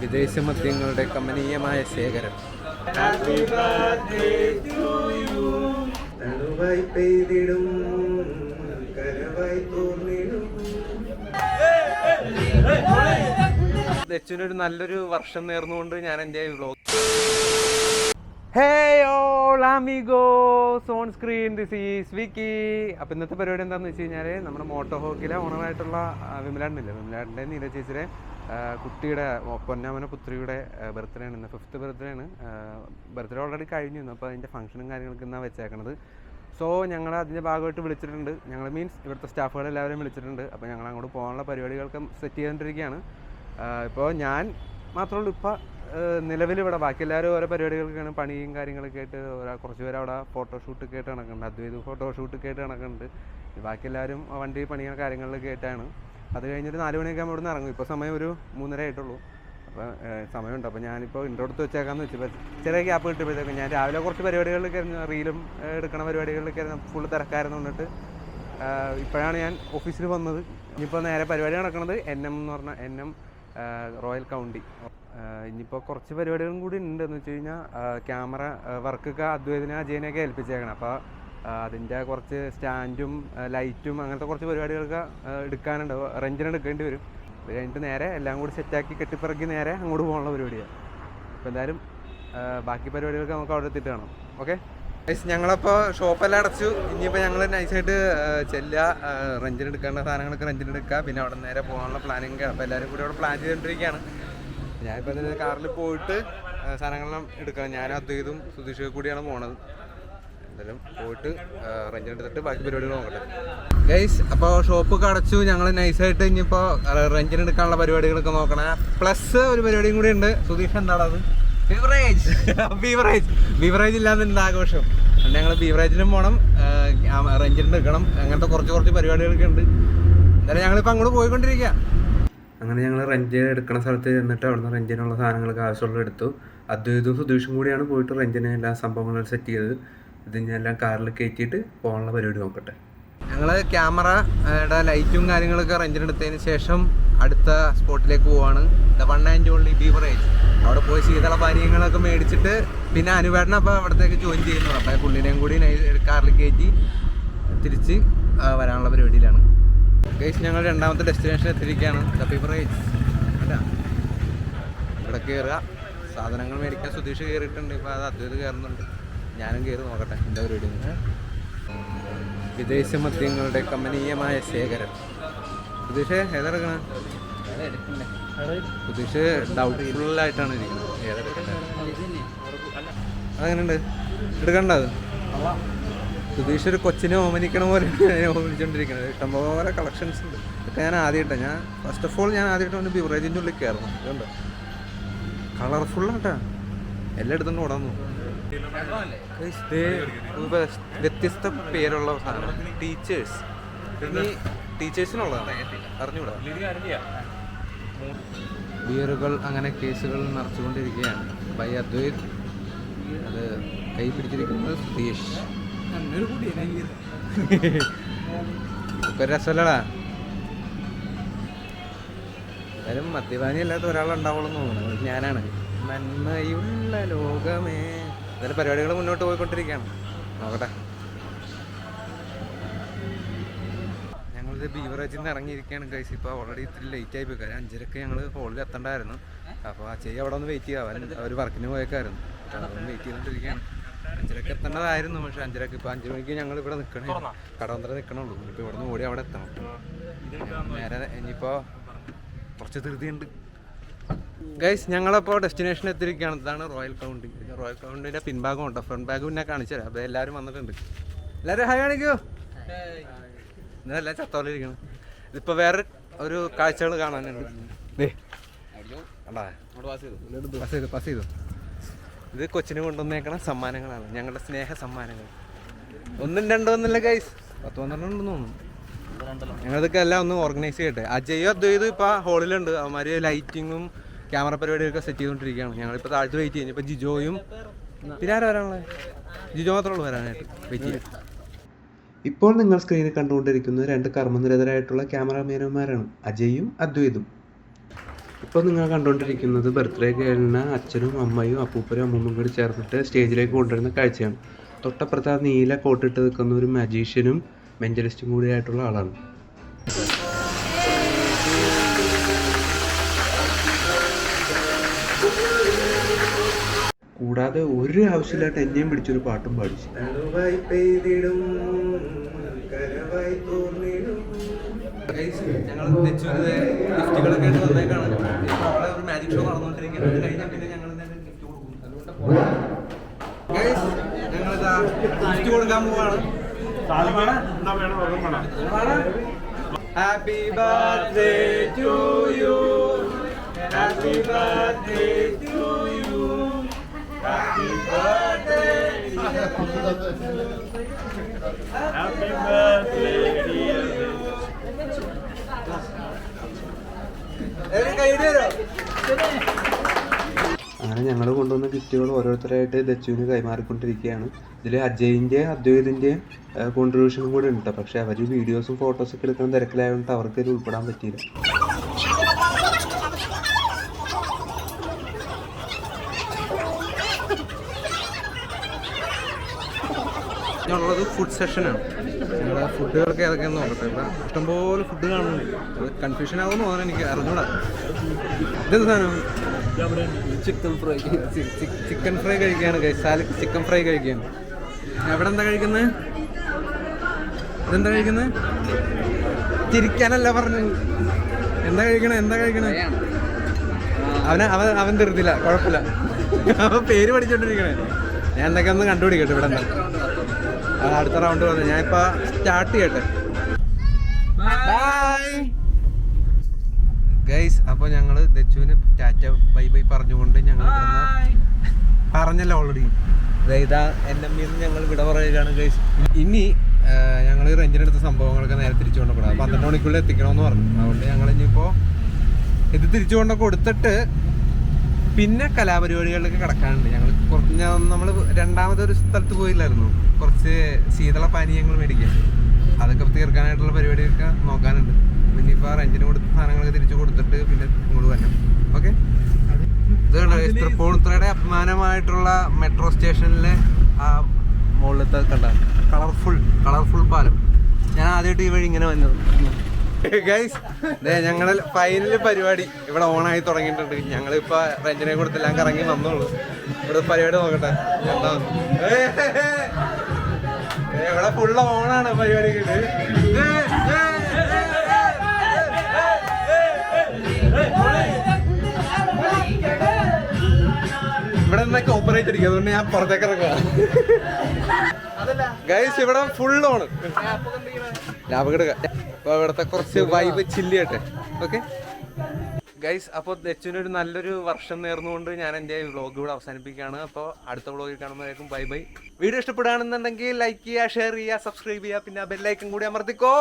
വിദേശ മദ്യങ്ങളുടെ കമനീയമായ ശേഖരം. ദച്ചുവിനൊരു നല്ലൊരു വർഷം നേർന്നുകൊണ്ട് ഞാൻ എൻ്റെ vlog. Hey all amigos on screen, this is Vicky. അപ്പോൾ ഇന്നത്തെ പരിപാടി എന്താണെന്ന് വെച്ച് കഴിഞ്ഞാൽ നമ്മുടെ മോട്ടോ ഹോക്കിലെ ഓണറായിട്ടുള്ള വിമലാടിനില്ല, വിമലാടിൻ്റെ നീല ചേച്ചിയുടെ കുട്ടിയുടെ പൊന്നാമന പുത്രിയുടെ ബർത്ത്ഡേ ആണ്. ഇന്ന് 5th ബർത്ത്ഡേ ആണ്. ബർത്ത്ഡേ ഓൾറെഡി കഴിഞ്ഞു. അപ്പോൾ അതിൻ്റെ ഫംഗ്ഷനും കാര്യങ്ങളൊക്കെ ഇന്നാണ് വെച്ചേക്കണത്. സോ ഞങ്ങൾ അതിൻ്റെ ഭാഗമായിട്ട് വിളിച്ചിട്ടുണ്ട്. ഞങ്ങൾ മീൻസ് ഇവിടുത്തെ സ്റ്റാഫുകളെല്ലാവരും വിളിച്ചിട്ടുണ്ട്. അപ്പോൾ ഞങ്ങൾ അങ്ങോട്ട് പോകാനുള്ള പരിപാടികൾക്ക് സെറ്റ് ചെയ്തുകൊണ്ടിരിക്കുകയാണ്. ഇപ്പോൾ ഞാൻ മാത്രമേ ഉള്ളൂ ഇപ്പോൾ നിലവിലിവിടെ. ബാക്കി എല്ലാവരും ഓരോ പരിപാടികൾക്കാണ്, പണിയും കാര്യങ്ങളൊക്കെ ആയിട്ട് കുറച്ച് പേര് അവിടെ ഫോട്ടോഷൂട്ടൊക്കെ ആയിട്ട് നടക്കുന്നുണ്ട്. അദ്വൈത് ഫോട്ടോഷൂട്ടൊക്കെ ആയിട്ട് നടക്കുന്നുണ്ട്. ബാക്കി എല്ലാവരും വണ്ടി പണിയുടെ കാര്യങ്ങളിലൊക്കെ ആയിട്ടാണ്. അത് കഴിഞ്ഞിട്ട് 4 മണിയൊക്കെ ആകുമ്പോൾ ഇവിടെ നിന്ന് ഇറങ്ങും. ഇപ്പോൾ സമയം ഒരു 3:30 ആയിട്ടുള്ളൂ. അപ്പോൾ സമയമുണ്ട്. അപ്പോൾ ഞാനിപ്പോൾ ഇൻട്രോ എടുത്ത് വെച്ചേക്കാമെന്ന് വെച്ചപ്പോൾ ചെറിയ ഗ്യാപ്പ് കിട്ടിയപ്പോഴത്തേക്കും ഞാൻ രാവിലെ കുറച്ച് പരിപാടികളിലൊക്കെ ആയിരുന്നു, റീലും എടുക്കണ പരിപാടികളിലൊക്കെ ആയിരുന്നു, ഫുള്ള് തിരക്കായിരുന്നു. കൊണ്ടിട്ട് ഇപ്പോഴാണ് ഞാൻ ഓഫീസിൽ വന്നത്. ഇനിയിപ്പോൾ നേരെ പരിപാടി നടക്കുന്നത് NM എന്ന് പറഞ്ഞാൽ NM റോയൽ കൗണ്ടി. ഇനിയിപ്പോൾ കുറച്ച് പരിപാടികളും കൂടി ഉണ്ട്. എന്ന് വെച്ച് കഴിഞ്ഞാൽ ക്യാമറ വർക്കൊക്കെ അദ്വൈതിനെ അജയനെയൊക്കെ ഏൽപ്പിച്ചേക്കണം. അപ്പോൾ അതിൻ്റെ കുറച്ച് സ്റ്റാൻഡും ലൈറ്റും അങ്ങനത്തെ കുറച്ച് പരിപാടികളൊക്കെ എടുക്കാനുണ്ട്. റെൻറ്റിന് എടുക്കേണ്ടി വരും. അത് കഴിഞ്ഞിട്ട് നേരെ എല്ലാം കൂടി സെറ്റാക്കി കെട്ടിപ്പിറക്കി നേരെ അങ്ങോട്ട് പോകാനുള്ള പരിപാടിയാണ്. അപ്പോൾ എന്തായാലും ബാക്കി പരിപാടികൾക്ക് നമുക്ക് അവിടെ എത്തിയിട്ട് കാണാം. ഓക്കെ, ഞങ്ങളപ്പോൾ ഷോപ്പെല്ലാം അടച്ചു. ഇനിയിപ്പോൾ ഞങ്ങൾ നൈസായിട്ട് ചെല്ലുക, റെൻറ്റിന് എടുക്കേണ്ട സാധനങ്ങളൊക്കെ റെൻറ്റിന് എടുക്കുക, പിന്നെ അവിടെ നേരെ പോകാനുള്ള പ്ലാനിങ്. അപ്പോൾ എല്ലാവരും കൂടി അവിടെ പ്ലാൻ ചെയ്തുകൊണ്ടിരിക്കുകയാണ്. ഞാനിപ്പോൾ അതിൻ്റെ കാറിൽ പോയിട്ട് സാധനങ്ങളെല്ലാം എടുക്കണം. ഞാൻ അദ്വൈതും സുധീഷൊക്കെ കൂടിയാണ് പോണത്. എന്തായാലും പോയിട്ട് റെൻറ്റിന് എടുത്തിട്ട് ബാക്കി പരിപാടികൾ നോക്കട്ടെ ഗൈസ്. അപ്പോൾ ഷോപ്പൊക്കെ അടച്ചു. ഞങ്ങൾ നൈസായിട്ട് ഇനിയിപ്പോൾ റെൻറ്റിന് എടുക്കാനുള്ള പരിപാടികളൊക്കെ നോക്കണം. പ്ലസ് ഒരു പരിപാടിയും കൂടി ഉണ്ട്. സുധീഷ് എന്താണത്? ബീവറേജ് ഇല്ലാതെ ആഘോഷം. ഞങ്ങൾ ബീവറേജിനും പോകണം, റെൻറ്റിന് എടുക്കണം. അങ്ങനത്തെ കുറച്ച് പരിപാടികളൊക്കെ ഉണ്ട്. എന്തായാലും ഞങ്ങളിപ്പോൾ അങ്ങോട്ട് പോയിക്കൊണ്ടിരിക്കുക. അങ്ങനെ ഞങ്ങൾ റെൻറ്റ് എടുക്കുന്ന സ്ഥലത്ത് ചെന്നിട്ട് അവിടുന്ന് റെൻറ്റിനുള്ള സാധനങ്ങളൊക്കെ ആവശ്യമുള്ളത് എടുത്തു. അദ്വൈതും സുധീഷും കൂടിയാണ് പോയിട്ട് റെൻറ്റിന് എല്ലാ സംഭവങ്ങളും സെറ്റ് ചെയ്തത്. ഇതിനെല്ലാം കാറിൽ കയറ്റിയിട്ട് പോകാനുള്ള പരിപാടി നോക്കട്ടെ. ഞങ്ങൾ ക്യാമറയുടെ ലൈറ്റും കാര്യങ്ങളൊക്കെ റെൻറ്റിനെടുത്തതിന് ശേഷം അടുത്ത സ്പോട്ടിലേക്ക് പോവാണ്. The one and only beverage. അവിടെ പോയി ശീതള പാനീയങ്ങളൊക്കെ മേടിച്ചിട്ട് പിന്നെ അനുവേട്ടൻ അപ്പോൾ അവിടത്തേക്ക് ജോയിൻ ചെയ്യുന്നു. അപ്പോൾ പുള്ളിനെയും കൂടി കാറിൽ കയറ്റി തിരിച്ച് വരാനുള്ള പരിപാടിയിലാണ്. ഗൈസ്, ഞങ്ങൾ രണ്ടാമത്തെ ഡെസ്റ്റിനേഷൻ എത്തിയിരിക്കുകയാണ്. The beverage. അല്ല, ഇവിടെ കയറുക, സാധനങ്ങൾ മേടിക്കാൻ സുധീഷ് കയറിയിട്ടുണ്ട്. ഇപ്പോൾ അത് അദ്വൈത് കയറുന്നുണ്ട്. ഞാനും കയറി നോക്കട്ടെ എന്താ പരിപാടി. വിദേശ മദ്യങ്ങളുടെ കമനീയമായ ശേഖരം. സുധീഷ് ഏതെടുക്കണ? സുധീഷ് ഡൗട്ട്ഫുള്ളായിട്ടാണ് ഇരിക്കുന്നത്. ഏതെടുക്കണ്ട? അതെങ്ങനെയുണ്ട്? എടുക്കണ്ടത്? സുധീഷ് ഒരു കൊച്ചിനെ ഓമനിക്കണ പോലെ ഓമനിച്ചുകൊണ്ടിരിക്കുന്നത്. ഇഷ്ടംപോലെ കളക്ഷൻസ് ഉണ്ട്. ഇതൊക്കെ ഞാൻ ആദ്യമായിട്ടാണ്, ഞാൻ ഫസ്റ്റ് ഓഫ് ഓൾ ആദ്യമായിട്ട് വന്ന് ബിവറേജിൻ്റെ ഉള്ളിൽ കയറണം. അതുകൊണ്ട് കളർഫുള്ളാട്ടാ, എല്ലായിടത്തും ഓടാൻ നോക്കും. വ്യത്യസ്ത പേരുള്ള സാധനം. ടീച്ചേഴ്സ്, ഇനി ടീച്ചേഴ്സിനുള്ളതാണ് അറിഞ്ഞൂടാ. ബിയറുകൾ അങ്ങനെ കേസുകൾ നിറച്ചുകൊണ്ടിരിക്കുകയാണ്. ബൈ അദ്വൈത്. അത് കൈ പിടിച്ചിരിക്കുന്നത് സുധീഷ്. ഒക്കെ രസമല്ലടാ. എന്തായാലും മദ്യപാനി അല്ലാത്ത ഒരാളുണ്ടാവുള്ളൂ എന്ന് തോന്നുന്നു. ഞാനാണ്. നന്മയുള്ള ലോകമേ. എന്തായാലും പരിപാടികൾ മുന്നോട്ട് പോയിക്കൊണ്ടിരിക്കുകയാണ്. നോക്കട്ടെ. ഞങ്ങളിത് ബീവറേജിൽ നിന്ന് ഇറങ്ങിയിരിക്കുകയാണ് ഗൈസ്. ഇപ്പോൾ ഓൾറെഡി ഇത്തിരി ലേറ്റ് ആയി പോയി. 5:30 ഞങ്ങൾ ഹോളിൽ എത്തേണ്ടായിരുന്നു. അപ്പോൾ ആ ചെയ്യ അവിടെ ഒന്ന് വെയിറ്റ് ചെയ്യാം. അവർ വർക്കിന് പോയേക്കായിരുന്നു. അതൊന്ന് വെയിറ്റ് ചെയ്തുകൊണ്ടിരിക്കുകയാണ്. 5:30 എത്തേണ്ടതായിരുന്നു. പക്ഷേ 5:30 ഇപ്പോൾ 5 മണിക്ക് ഞങ്ങൾ ഇവിടെ നിൽക്കണേ, കടവന്തര നിൽക്കണുള്ളൂ. ഇപ്പോൾ ഇവിടെ നിന്ന് ഓടി അവിടെ എത്തണം. നേരെ ഇനിയിപ്പോൾ കുറച്ച് ധൃതിയുണ്ട് ഗൈസ്. ഞങ്ങളപ്പോൾ ഡെസ്റ്റിനേഷൻ എത്തിയിരിക്കുകയാണ്. ഇതാണ് റോയൽ കൗണ്ടി. റോയൽ കൗണ്ടിൻ്റെ പിൻഭാഗം ഉണ്ടോ, ഫ്രണ്ട് ബാഗ് പിന്നെ കാണിച്ചു തരാം. അപ്പോൾ എല്ലാവരും വന്നിട്ടുണ്ട്. എല്ലാവരും ഹായ് കാണിക്കോ. ഇതെല്ലാം ചത്തോലിരിക്കണം. ഇതിപ്പോൾ വേറെ ഒരു കാഴ്ചകൾ കാണാനുണ്ട്. പാസ് ചെയ്തു. ഇത് കൊച്ചിന് കൊണ്ടുവന്നേക്കണ സമ്മാനങ്ങളാണ്, ഞങ്ങളുടെ സ്നേഹ സമ്മാനങ്ങൾ. 1, 2 ഒന്നുമില്ല ഗൈസ്, 10-12 ഉണ്ടെന്ന് തോന്നുന്നു. ഞങ്ങളിതൊക്കെ എല്ലാം ഒന്ന് ഓർഗനൈസ് ചെയ്യട്ടെ. അജയും അദ്വൈതും ഇപ്പോൾ ഹോളിലുണ്ട്. അവന്മാർ ലൈറ്റിങ്ങും ക്യാമറ പരിപാടിയൊക്കെ സെറ്റ് ചെയ്തുകൊണ്ടിരിക്കുകയാണ്. ഞങ്ങളിപ്പോൾ താഴത്ത് വെയിറ്റ് ചെയ്യുന്നു. ഇപ്പോൾ ജിജോയും പിന്നെ ആരാ വരാനുള്ളത്? ജിജോ മാത്രമേ ഉള്ളൂ വരാനായിട്ട്. വെയിറ്റ് ചെയ്യാം. ഇപ്പോൾ നിങ്ങൾ സ്ക്രീനിൽ കണ്ടുകൊണ്ടിരിക്കുന്നത് 2 കർമ്മനിരതരായിട്ടുള്ള ക്യാമറാമാൻമാരാണ്, അജയും അദ്വൈതും. ഇപ്പോൾ ഇപ്പോൾ നിങ്ങൾ കണ്ടുകൊണ്ടിരിക്കുന്നത് ബർത്ത്ഡേ കഴിഞ്ഞ അച്ഛനും അമ്മയും അപ്പൂപ്പനും അമ്മൂമ്മയും കൂടി ചേർന്നിട്ട് സ്റ്റേജിലേക്ക് കൊണ്ടുവരുന്ന കാഴ്ചയാണ്. തൊട്ടപ്പുറത്ത് ആ നീല കോട്ടിട്ട് നിൽക്കുന്ന ഒരു മജീഷ്യനും മെൻ്റലിസ്റ്റും കൂടിയായിട്ടുള്ള ആളാണ്. കൂടാതെ ഒരു ആവശ്യമില്ലായിട്ട് എന്നെയും പിടിച്ചൊരു പാട്ടും പാടിച്ചു. ഞങ്ങൾ ഗിഫ്റ്റുകളൊക്കെ ആയിട്ട് വന്നേക്കാണ്. അവിടെ ഒരു മാജിക് ഷോ നടന്നുകൊണ്ടിരിക്കുന്നത്. അത് കഴിഞ്ഞാൽ പിന്നെ ഞങ്ങൾ ഗിഫ്റ്റ് കൊടുക്കും. ഞങ്ങളിതാ ഗിഫ്റ്റ് കൊടുക്കാൻ പോവാണ്. Happy birthday to you, happy birthday to you, happy birthday, happy birthday dear. അങ്ങനെ ഞങ്ങൾ കൊണ്ടുവന്ന ഗിഫ്റ്റുകൾ ഓരോരുത്തരായിട്ട് ദച്ചുവിന് കൈമാറിക്കൊണ്ടിരിക്കുകയാണ്. ഇതിൽ അജയിൻ്റെയും അദ്വൈതിൻ്റെയും കോൺട്രിബ്യൂഷനും കൂടെ ഉണ്ട്. പക്ഷേ അവർ വീഡിയോസും ഫോട്ടോസൊക്കെ എടുക്കുന്ന തിരക്കിലായതുകൊണ്ട് അവർക്ക് ഇത് ഉൾപ്പെടാൻ പറ്റിയില്ല. ഞങ്ങളുള്ളത് ഫുഡ് സെഷനാണ്. ഞങ്ങളുടെ ഫുഡുകളൊക്കെ ഏതൊക്കെയാണെന്ന് നോക്കട്ടെ. ഇവിടെ ഇഷ്ടംപോലെ ഫുഡ് കാണുന്നുണ്ട്. അത് കൺഫ്യൂഷൻ ആകുമെന്ന് തോന്നുന്നു, എനിക്ക് അറിഞ്ഞൂടാ. ഇതെന്ത് സാധനം? ചിക്കൻ ഫ്രൈ കഴിക്കുകയാണ്. ചിക്കൻ ഫ്രൈ കഴിക്കുകയാണ്. എവിടെ എന്താ കഴിക്കുന്നത്? ഇതെന്താ കഴിക്കുന്നത്? ചിരിക്കാനല്ല പറഞ്ഞു. എന്താ കഴിക്കണേ? അവൻ തീർത്തില്ല, കുഴപ്പമില്ല. അവൻ പേര് പഠിച്ചോണ്ടിരിക്കണേ. ഞാൻ എന്തൊക്കെ ഒന്ന് കണ്ടുപിടിക്കട്ടെ. ഇവിടെ എന്താ അടുത്ത റൗണ്ട് വന്നു. ഞാനിപ്പോൾ സ്റ്റാർട്ട് ചെയ്യട്ടെ. ഗൈസ്, അപ്പോൾ ഞങ്ങൾ ദച്ചുവിന് ടാറ്റ ബൈ ബൈ പറഞ്ഞുകൊണ്ട് ഞങ്ങൾ പറഞ്ഞല്ലോ ഓൾറെഡി. ഇതാ എൻ്റെ അമ്മയിൽ ഞങ്ങൾ വിട പറയുകയാണ് ഗൈസ്. ഇനി ഞങ്ങൾ റെഞ്ചിനെടുത്ത സംഭവങ്ങളൊക്കെ നേരെ തിരിച്ചു കൊണ്ടുപോകണം. 12 മണിക്കുള്ളിൽ എത്തിക്കണമെന്ന് പറഞ്ഞു. അതുകൊണ്ട് ഞങ്ങൾ ഇനിയിപ്പോൾ ഇത് തിരിച്ചു കൊണ്ട് കൊടുത്തിട്ട് പിന്നെ കലാപരിപാടികളിലേക്ക് കിടക്കാനുണ്ട്. ഞങ്ങൾ നമ്മൾ രണ്ടാമതൊരു സ്ഥലത്ത് പോയില്ലായിരുന്നു, കുറച്ച് ശീതള പാനീയങ്ങൾ മേടിക്കാൻ. അതൊക്കെ തീർക്കാനായിട്ടുള്ള പരിപാടിയൊക്കെ നോക്കാനുണ്ട്. പിന്നെ ഇപ്പോൾ റെന്റിന് കൊടുത്ത സാധനങ്ങളൊക്കെ തിരിച്ചു കൊടുത്തിട്ട് പിന്നെ ഇങ്ങോട്ട് വരണം. ഓക്കെ, ഇത് കണ്ടോ തൃപ്പൂണിത്തുറയുടെ അഭിമാനമായിട്ടുള്ള മെട്രോ സ്റ്റേഷനിലെ ആ മുകളിലത്തെ കണ്ട കളർഫുൾ പാലം. ഞാൻ ആദ്യമായിട്ട് ഈ വഴി ഇങ്ങനെ വന്നത്. ഗൈസ്, ഞങ്ങൾ ഫൈനൽ പരിപാടി ഇവിടെ ഓണായി തുടങ്ങിയിട്ടുണ്ട്. ഞങ്ങളിപ്പോൾ റെന്റിനെ കൊടുത്തെല്ലാം കറങ്ങി വന്നോളൂ. ഇവിടെ പരിപാടി നോക്കട്ടെ. ഇവിടെ ഫുള്ള് ഓണാണ് പരിപാടി. ഇവിടെ നിന്നൊക്കെ ഓപ്പറേറ്റ് അടിക്കും, അതുകൊണ്ട് ഞാൻ പുറത്തേക്ക് ഇറങ്ങുക. ഗൈസ്, ഇവിടെ ഫുൾ ഓണ് ലാഭക്കെടുക്ക. അപ്പൊ ഇവിടുത്തെ കുറച്ച് വൈബ് ചില്ലിയട്ടെ. ഓക്കെ ഗൈസ്, അപ്പോൾ ദച്ചുവിനൊരു നല്ലൊരു വർഷം നേർന്നുകൊണ്ട് ഞാൻ എൻ്റെ വ്ളോഗ് ഇവിടെ അവസാനിപ്പിക്കുകയാണ്. അപ്പോൾ അടുത്ത വ്ളോഗിൽ കാണുമ്പോഴേക്കും ബൈ ബൈ. വീഡിയോ ഇഷ്ടപ്പെടുകയാണെന്നുണ്ടെങ്കിൽ ലൈക്ക് ചെയ്യുക, ഷെയർ ചെയ്യുക, സബ്സ്ക്രൈബ് ചെയ്യുക, പിന്നെ ബെല്ലൈക്കൺ കൂടി അമർത്തിക്കോ.